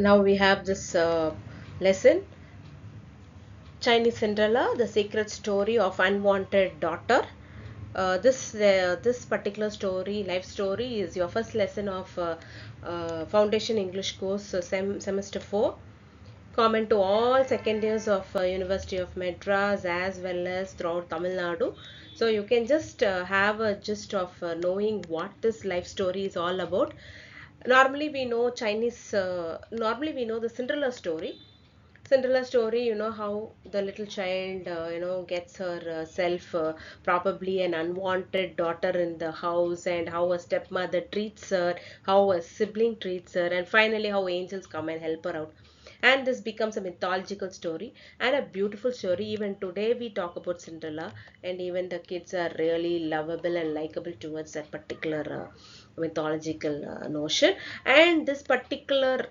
Now we have this lesson, Chinese Cinderella, the secret story of unwanted daughter. This particular story, life story, is your first lesson of Foundation English course, semester 4. Common to all second years of University of Madras as well as throughout Tamil Nadu. So you can just have a gist of knowing what this life story is all about. Normally we know the Cinderella story. Cinderella story, you know how the little child, gets herself probably an unwanted daughter in the house, and how a stepmother treats her, how a sibling treats her, and finally how angels come and help her out. And this becomes a mythological story and a beautiful story. Even today we talk about Cinderella, and even the kids are really lovable and likable towards that particular mythological notion. And this particular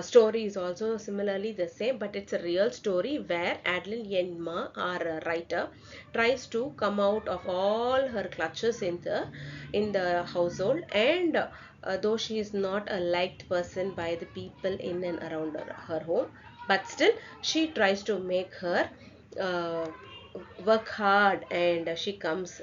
story is also similarly the same, but it's a real story where Adeline Yenma, our writer, tries to come out of all her clutches in the household, and though she is not a liked person by the people in and around her home, but still she tries to make her uh, work hard, and she comes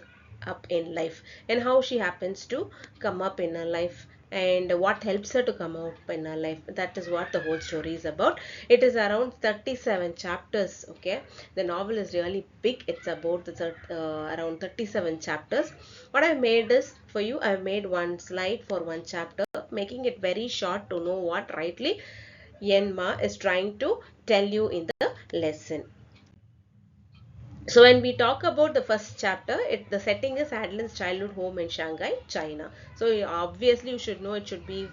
up in life, and how she happens to come up in her life, and what helps her to come up in her life. That is what the whole story is about. It is around 37 chapters. Okay, the novel is really big. It's about around 37 chapters. What I made is, for you, I've made one slide for one chapter, making it very short to know what rightly Yenma is trying to tell you in the lesson. So when we talk about the first chapter, the setting is Adeline's childhood home in Shanghai, China. So obviously you should know it should be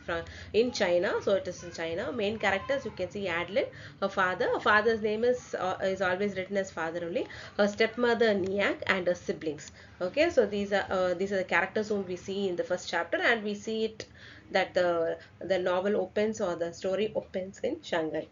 in China. So it is in China. Main characters, you can see Adeline, her father's name is always written as father only. Her stepmother Niang, and her siblings. Okay, so these are the characters whom we see in the first chapter, and we see it that the novel opens, or the story opens, in Shanghai.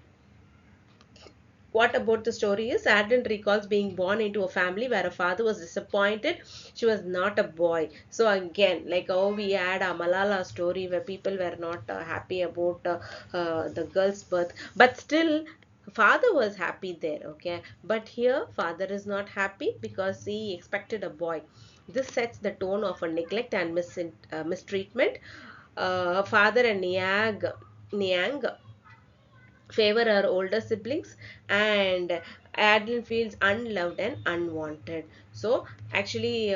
What about the story is, Adeline recalls being born into a family where her father was disappointed she was not a boy. So again, like how we had a Malala story where people were not happy about the girl's birth, but still father was happy there. Okay, but here father is not happy because he expected a boy. This sets the tone of a neglect and mistreatment. Her father and Niang favor her older siblings, and Adeline feels unloved and unwanted. So actually,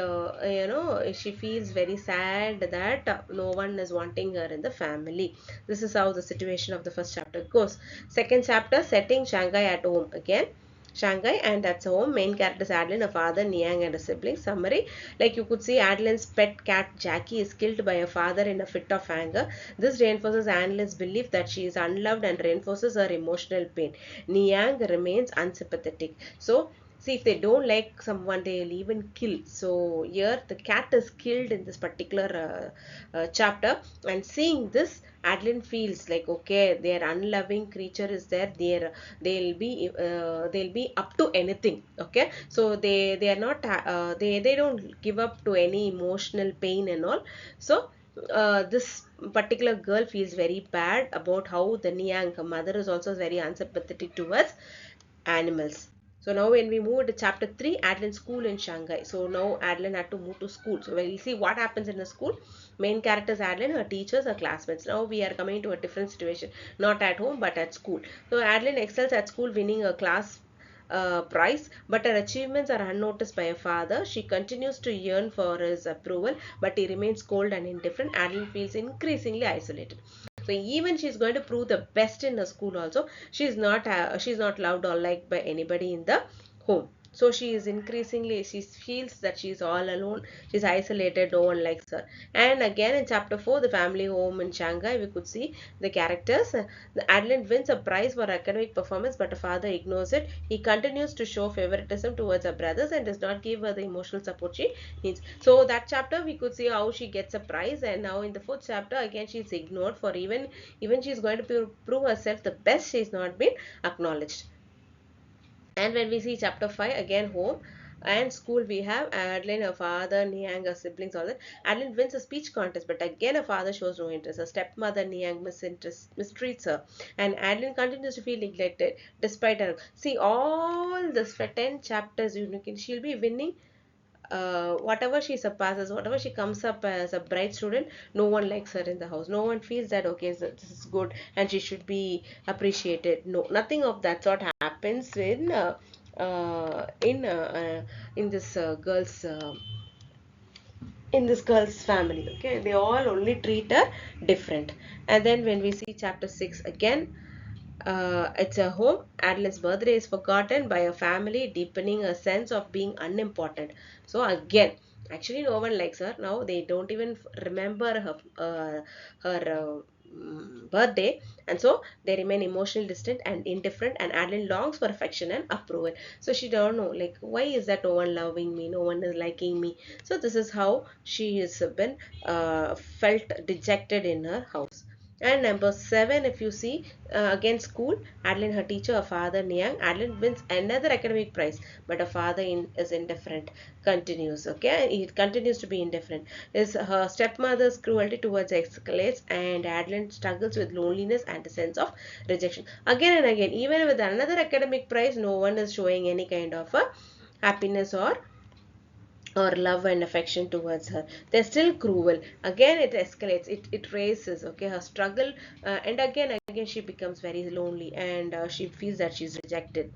she feels very sad that no one is wanting her in the family. This is how the situation of the first chapter goes. Second chapter, setting Shanghai at home again. Shanghai, and that's home. Main characters Adeline, a father, Niang, and a sibling. Summary: like you could see, Adeline's pet cat Jackie is killed by her father in a fit of anger. This reinforces Adeline's belief that she is unloved and reinforces her emotional pain. Niang remains unsympathetic. So see, if they don't like someone, they'll even kill. So here the cat is killed in this particular chapter, and seeing this, Adeline feels like, okay, their unloving creature is there. They'll be up to anything. Okay, so they are not they don't give up to any emotional pain and all. So this particular girl feels very bad about how the Niang, her mother, is also very unsympathetic towards animals. So now when we move to chapter 3, Adeline school in Shanghai. So now Adeline had to move to school. So we'll see what happens in the school. Main characters Adeline, her teachers, her classmates. Now we are coming to a different situation. Not at home, but at school. So Adeline excels at school, winning a class prize, but her achievements are unnoticed by her father. She continues to yearn for his approval, but he remains cold and indifferent. Adeline feels increasingly isolated. So even she's going to prove the best in her school also, she's not loved or liked by anybody in the home. So she is increasingly, she feels that she's all alone, she's isolated, no one likes her. And again in chapter 4, the family home in Shanghai, we could see the characters. Adeline wins a prize for academic performance, but her father ignores it. He continues to show favoritism towards her brothers and does not give her the emotional support she needs. So that chapter we could see how she gets a prize, and now in the fourth chapter again she's ignored, for even she's going to prove herself the best, she's not been acknowledged. And when we see chapter 5, again home, And school we have Adeline, her father, Niang, her siblings, all that. Adeline wins a speech contest, but again her father shows no interest. Her stepmother Niang mistreats her, and Adeline continues to feel neglected despite her. See, all this for 10 chapters, she'll be winning whatever she surpasses, whatever she comes up as a bright student, no one likes her in the house. No one feels that okay, so this is good and she should be appreciated. No, nothing of that sort happens uh, in uh, uh, in this girl's in this girl's family. Okay, they all only treat her different. And then when we see chapter 6 again, it's a home. Adeline's birthday is forgotten by a family, deepening a sense of being unimportant. So again, actually, no one likes her now. They don't even remember her birthday, and so they remain emotionally distant and indifferent. And Adeline longs for affection and approval. So she don't know, like, why is that no one loving me, no one is liking me. So this is how she has been felt dejected in her house. And number 7, if you see, again school, Adeline, her teacher, her father, Niang. Adeline wins another academic prize, but her father is indifferent, continues, okay? He continues to be indifferent. Is her stepmother's cruelty towards her escalates, and Adeline struggles with loneliness and a sense of rejection. Again and again, even with another academic prize, no one is showing any kind of a happiness or love and affection towards her. They're still cruel. Again it escalates, it raises, okay, her struggle, and again she becomes very lonely, and she feels that she's rejected.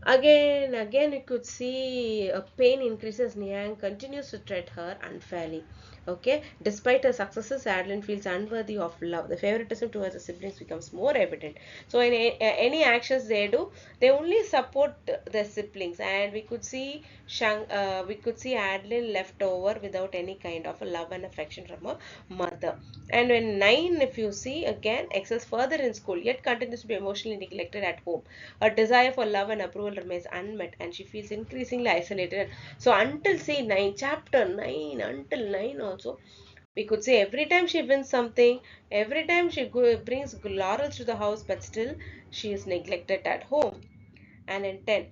Again, you could see a pain increases. Niang continues to treat her unfairly. Okay, despite her successes, Adeline feels unworthy of love. The favoritism towards the siblings becomes more evident. So, in any actions they do, they only support their siblings, and we could see Adeline left over without any kind of a love and affection from her mother. And when 9, if you see, again excels further in school, yet continues to be emotionally neglected at home. Her desire for love and approval remains unmet, and she feels increasingly isolated. So until say 9, chapter 9, until 9 also, we could say every time she wins something, every time she brings laurels to the house, but still she is neglected at home. And in 10,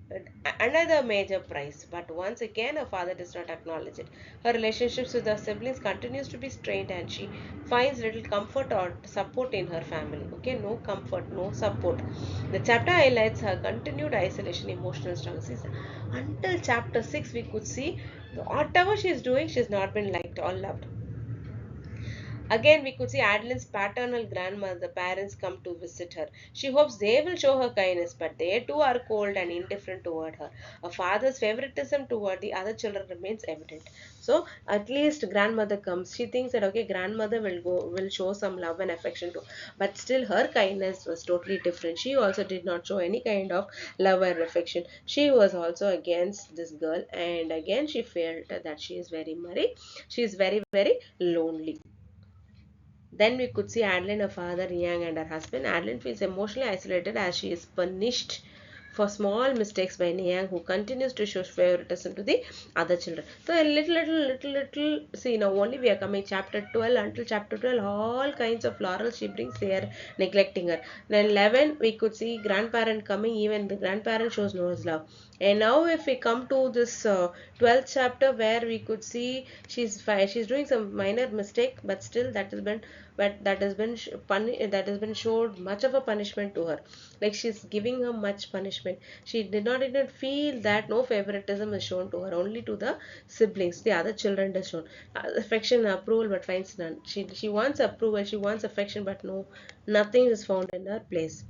another major prize, but once again her father does not acknowledge it. Her relationships with her siblings continues to be strained, and she finds little comfort or support in her family. Okay, no comfort, no support. The chapter highlights her continued isolation, emotional struggles. Until chapter 6 we could see whatever she is doing, she has not been liked or loved. Again, we could see Adeline's paternal grandmother, the parents come to visit her. She hopes they will show her kindness, but they too are cold and indifferent toward her. Her father's favoritism toward the other children remains evident. So at least grandmother comes. She thinks that okay, grandmother will show some love and affection too. But still her kindness was totally different. She also did not show any kind of love and affection. She was also against this girl, and again she felt that she is very lonely. Then we could see Adeline, her father, Yang, and her husband. Adeline feels emotionally isolated as she is punished for small mistakes by Niang, who continues to show favoritism to the other children. So a little, see now only we are coming chapter 12, until chapter 12, all kinds of laurels she brings, they are neglecting her. Then 11, we could see grandparent coming, even the grandparent shows no love. And now if we come to this 12th chapter, where we could see she's doing some minor mistake, but still that has been showed much of a punishment to her, like she's giving her much punishment. She did not even feel that no favoritism is shown to her, only to the siblings, the other children is shown affection and approval, but finds none. She wants approval, she wants affection, but no, nothing is found in her place.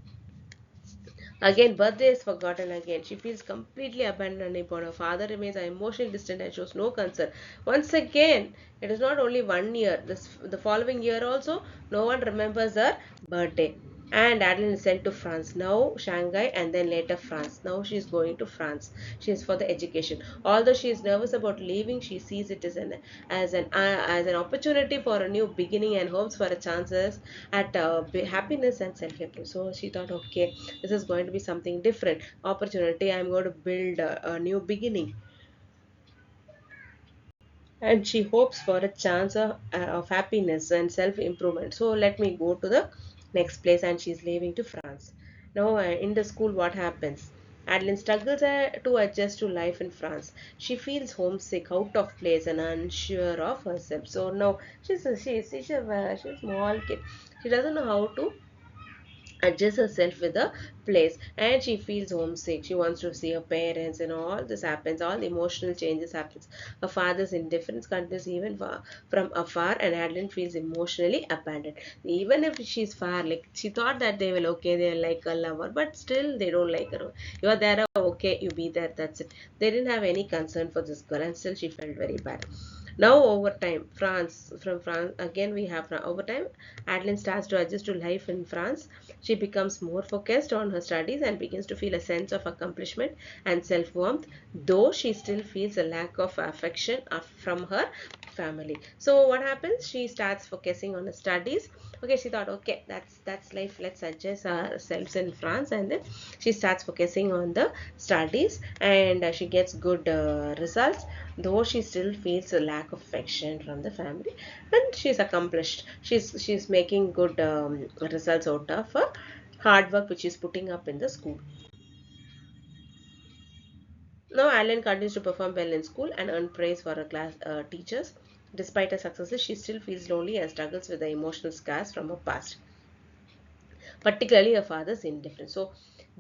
Again, birthday is forgotten again. She feels completely abandoned upon her father, remains emotionally distant and shows no concern. Once again, it is not only 1 year. The following year also, no one remembers her birthday. And Adeline is sent to France. Now Shanghai and then later France. Now she is going to France. She is for the education. Although she is nervous about leaving, she sees it as an opportunity for a new beginning and hopes for a chances at happiness and self-improvement. So she thought, okay, this is going to be something different opportunity. I'm going to build a new beginning, and she hopes for a chance of happiness and self-improvement. So let me go to the next place, and she's leaving to France. Now in the school, what happens? Adeline struggles to adjust to life in France. She feels homesick, out of place, and unsure of herself. So now she's a small kid. She doesn't know how to adjust herself with the place, and she feels homesick. She wants to see her parents, and all this happens, all the emotional changes happens. Her father's indifference continues even from afar, and Adeline feels emotionally abandoned. Even if she's far, like she thought that they will okay, they will like her, love her, but still they don't like her. You are there, okay, you be there, that's it. They didn't have any concern for this girl, and still she felt very bad. Now over time, from France again, we have over time Adeline starts to adjust to life in France. She becomes more focused on her studies and begins to feel a sense of accomplishment and self-warmth, though she still feels a lack of affection from her family. So what happens? She starts focusing on her studies. Okay, she thought, okay, that's life. Let's adjust ourselves in France, and then she starts focusing on the studies, and she gets good results, though she still feels a lack of affection from the family. And she's accomplished, she's making good results out of her hard work which she's putting up in the school. Now Alan continues to perform well in school and earn praise for her class teachers. Despite her successes, she still feels lonely and struggles with the emotional scars from her past, particularly her father's indifference. So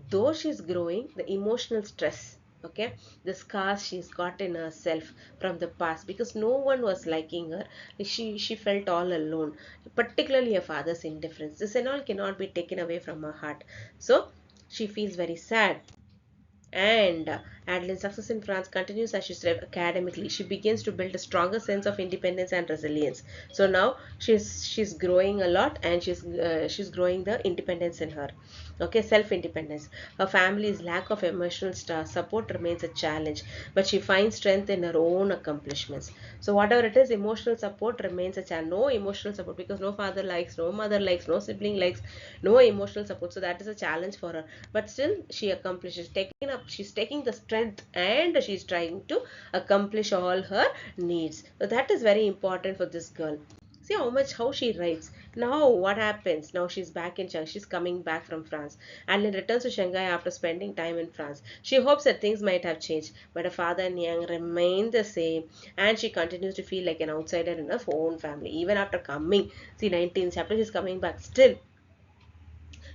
though she's growing, the emotional stress, okay, the scars she's got in herself from the past, because no one was liking her, she felt all alone, particularly her father's indifference, this and all cannot be taken away from her heart. So she feels very sad. And Adeline's success in France continues as she strives academically. She begins to build a stronger sense of independence and resilience. So now she's growing a lot, and she's growing the independence in her. Okay, self-independence. Her family's lack of emotional support remains a challenge, but she finds strength in her own accomplishments. So whatever it is, emotional support remains a challenge. No emotional support, because no father likes, no mother likes, no sibling likes, no emotional support. So that is a challenge for her, but still she accomplishes, taking up, she's taking the strength, and she's trying to accomplish all her needs. So that is very important for this girl. See how she writes. Now what happens? Now she's back in Shanghai. She's coming back from France, and then returns to Shanghai after spending time in France. She hopes that things might have changed, but her father and Yang remain the same, and she continues to feel like an outsider in her own family even after coming. See, 19th chapter, she's coming back still.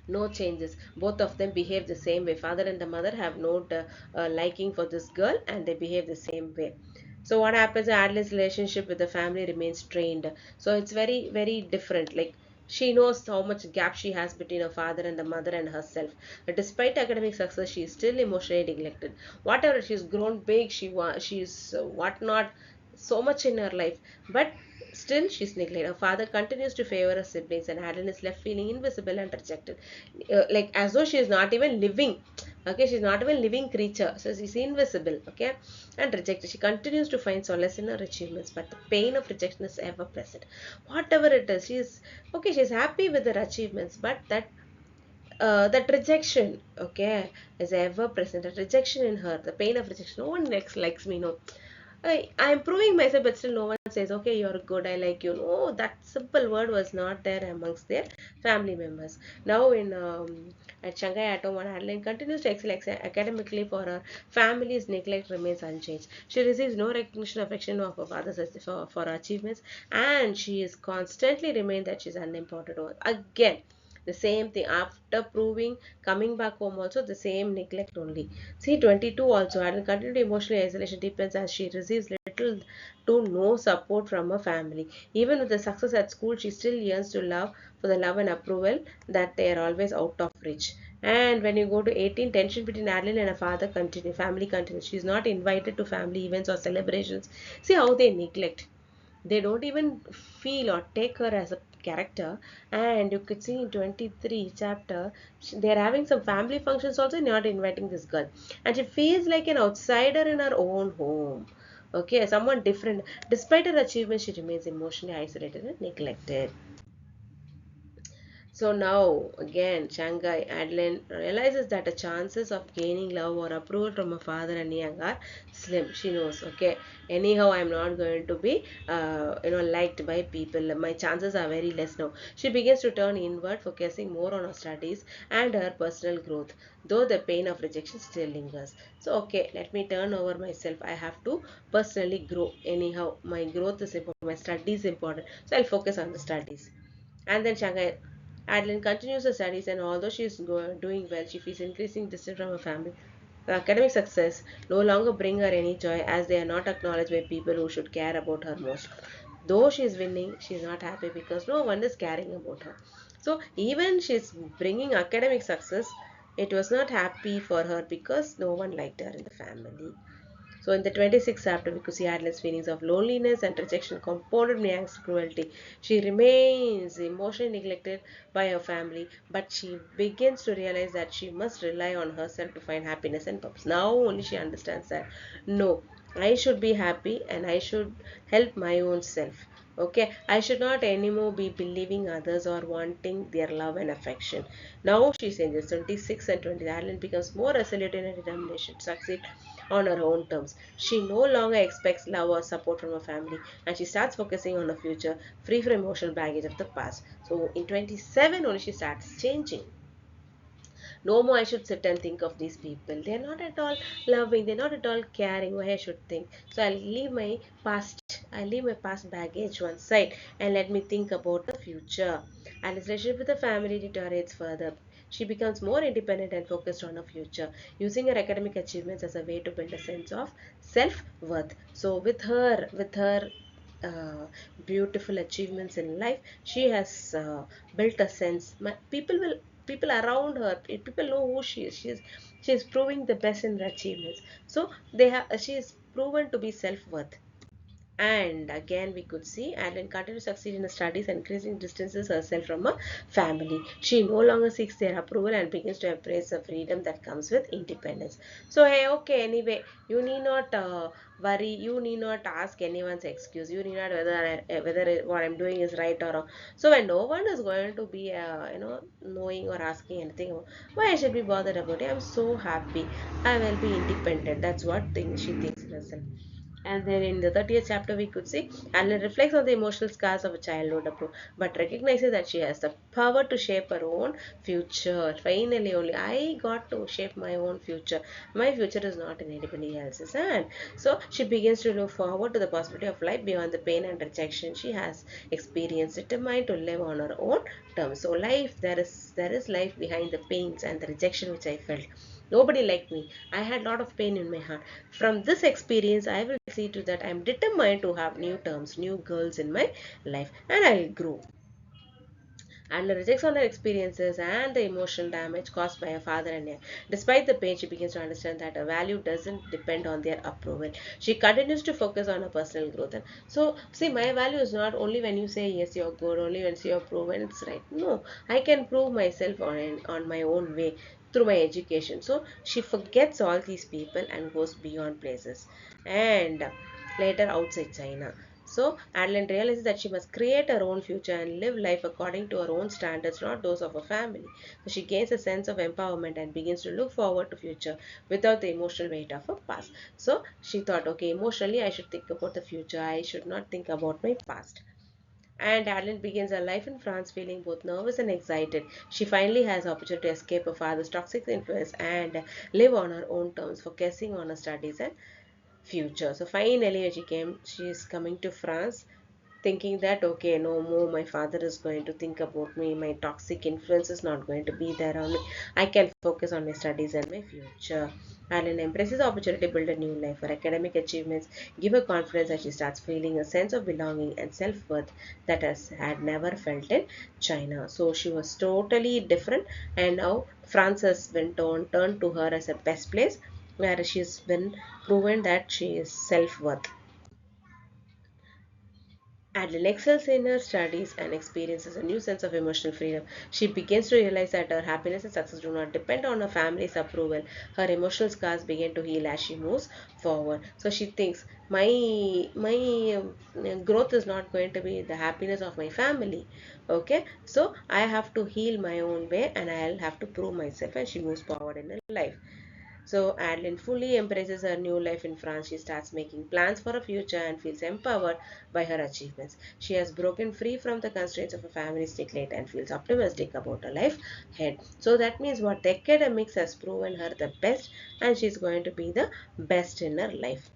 No changes. Both of them behave the same way. Father and the mother have no liking for this girl, and they behave the same way. So what happens? Adeline's relationship with the family remains strained. So it's very different. Like, she knows how much gap she has between her father and the mother and herself. But despite academic success, she is still emotionally neglected. Whatever, she's grown big, she's whatnot, so much in her life, but still she's neglected. Her father continues to favor her siblings, and Adeline is left feeling invisible and rejected, like as though she is not even living. Okay, she's not even living creature, so she's invisible, okay, and rejected. She continues to find solace in her achievements, but the pain of rejection is ever present. Whatever it is, she's okay, she's happy with her achievements, but that rejection, okay, is ever present. That rejection in her, the pain of rejection. No one likes me, no. I'm proving myself, but still no one says, okay, you're good, I like you. No, that simple word was not there amongst their family members. Now at Shanghai Atom, Adeline continues to excel academically, for her family's neglect remains unchanged. She receives no recognition or affection of her father's for her achievements, and she is constantly remained that she's unimportant. Again, the same thing after proving, coming back home also the same neglect only. See, 22 also, and continued emotional isolation deepens as she receives little to no support from her family. Even with the success at school, she still yearns to love for the love and approval that they are always out of reach. And when you go to 18, tension between Adeline and her father continue, family continues. She is not invited to family events or celebrations. See how they neglect. They don't even feel or take her as a character. And you could see in 23 chapter, they're having some family functions also, not inviting this girl, and she feels like an outsider in her own home. Okay, someone different. Despite her achievements, she remains emotionally isolated and neglected. So now again, Shanghai Adeline realizes that the chances of gaining love or approval from her father and Yang are slim. She knows, okay, anyhow, I'm not going to be, liked by people. My chances are very less now. She begins to turn inward, focusing more on her studies and her personal growth, though the pain of rejection still lingers. So, okay, let me turn over myself. I have to personally grow. Anyhow, my growth is important. My studies is important. So, I'll focus on the studies. And then Shanghai Adeline continues her studies, and although she is doing well, she feels increasing distance from her family. The academic success no longer bring her any joy, as they are not acknowledged by people who should care about her most. Though she is winning, she is not happy because no one is caring about her. So even she is bringing academic success, it was not happy for her because no one liked her in the family. So in the 26th chapter, we could see Adeline's feelings of loneliness and rejection compounded Niang's cruelty. She remains emotionally neglected by her family, but she begins to realize that she must rely on herself to find happiness and purpose. Now only she understands that no, I should be happy and I should help my own self. Okay, I should not anymore be believing others or wanting their love and affection. Now she changes 26 and 20. Adeline becomes more resolute in her determination to succeed on her own terms. She no longer expects love or support from her family, and she starts focusing on her future, free from emotional baggage of the past. So in 27 only she starts changing. No more I should sit and think of these people. They're not at all loving, they're not at all caring why I should think. So I'll leave my past baggage one side and let me think about the future. And his relationship with the family deteriorates further. She becomes more independent and focused on her future, using her academic achievements as a way to build a sense of self-worth. So with her uh, beautiful achievements in life, she has built a sense. People around her, people know who she is proving the best in her achievements. So she is proven to be self-worth. And again, we could see Adeline continues to succeed in her studies and increasing distances herself from her family. She no longer seeks their approval and begins to embrace the freedom that comes with independence. So, hey, okay, anyway, you need not worry. You need not ask anyone's excuse. You need not whether what I'm doing is right or wrong. So, when no one is going to be, knowing or asking anything, why I should be bothered about it? I'm so happy. I will be independent. That's what she thinks in herself. And then in the 30th chapter, we could see Alan reflects on the emotional scars of a childhood but recognizes that she has the power to shape her own future. Finally, only I got to shape my own future. My future is not in anybody else's hand. So she begins to look forward to the possibility of life beyond the pain and rejection she has experienced, determined to live on her own terms. So life, there is life behind the pains and the rejection which I felt. Nobody liked me. I had a lot of pain in my heart. From this experience, I will see to that I am determined to have new terms, new girls in my life, and I'll grow. And rejects on her experiences and the emotional damage caused by her father and her. Despite the pain, she begins to understand that her value doesn't depend on their approval. She continues to focus on her personal growth. And so, see, my value is not only when you say yes, you're good, only when you're proven it's right. No, I can prove myself on my own way through my education. So she forgets all these people and goes beyond places. And later outside China. So Adeline realizes that she must create her own future and live life according to her own standards, not those of her family. So she gains a sense of empowerment and begins to look forward to future without the emotional weight of her past. So she thought, okay, emotionally I should think about the future. I should not think about my past. And Adeline begins her life in France feeling both nervous and excited. She finally has the opportunity to escape her father's toxic influence and live on her own terms, focusing on her studies and future. So finally, when she is coming to France, thinking that okay, no more my father is going to think about me, my toxic influence is not going to be there on me. I can focus on my studies and my future. Alan embraces the opportunity to build a new life. Her academic achievements give her confidence as she starts feeling a sense of belonging and self-worth that has had never felt in China. So she was totally different, and now France has been turned to her as a best place where she's been proven that she is self-worth. Adeline excels in her studies and experiences a new sense of emotional freedom. She begins to realize that her happiness and success do not depend on her family's approval. Her emotional scars begin to heal as she moves forward. So she thinks, my growth is not going to be the happiness of my family. Okay, so I have to heal my own way and I'll have to prove myself. And she moves forward in her life. So Adeline fully embraces her new life in France. She starts making plans for a future and feels empowered by her achievements. She has broken free from the constraints of a family's neglect and feels optimistic about her life ahead. So that means what the academics has proven her the best, and she's going to be the best in her life.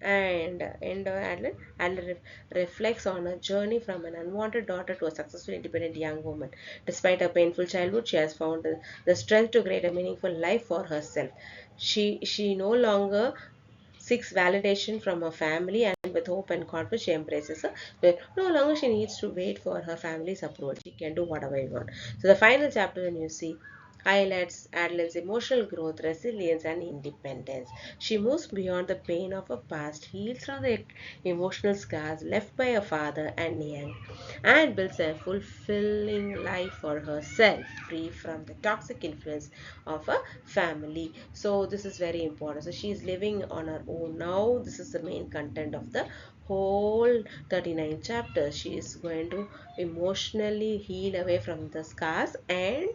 And Adler reflects on her journey from an unwanted daughter to a successful, independent young woman. Despite her painful childhood, she has found the strength to create a meaningful life for herself. She no longer seeks validation from her family, and with hope and confidence she embraces her. But no longer she needs to wait for her family's approval. She can do whatever you want. So the final chapter, when you see, highlights Adeline's emotional growth, resilience, and independence. She moves beyond the pain of her past, heals from the emotional scars left by her father and Niang, and builds a fulfilling life for herself, free from the toxic influence of her family. So this is very important. So she is living on her own now. This is the main content of the whole 39 chapters. She is going to emotionally heal away from the scars and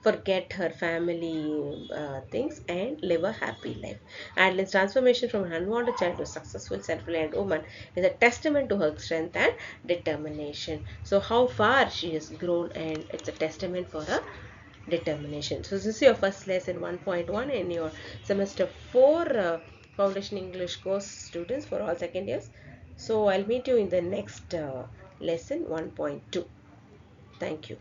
forget her family things and live a happy life. Adeline's transformation from an unwanted child to a successful self-reliant woman is a testament to her strength and determination. So how far she has grown, and it's a testament for her determination. So this is your first lesson 1.1 in your semester 4 foundation English course students for all second years. So I'll meet you in the next lesson 1.2. Thank you.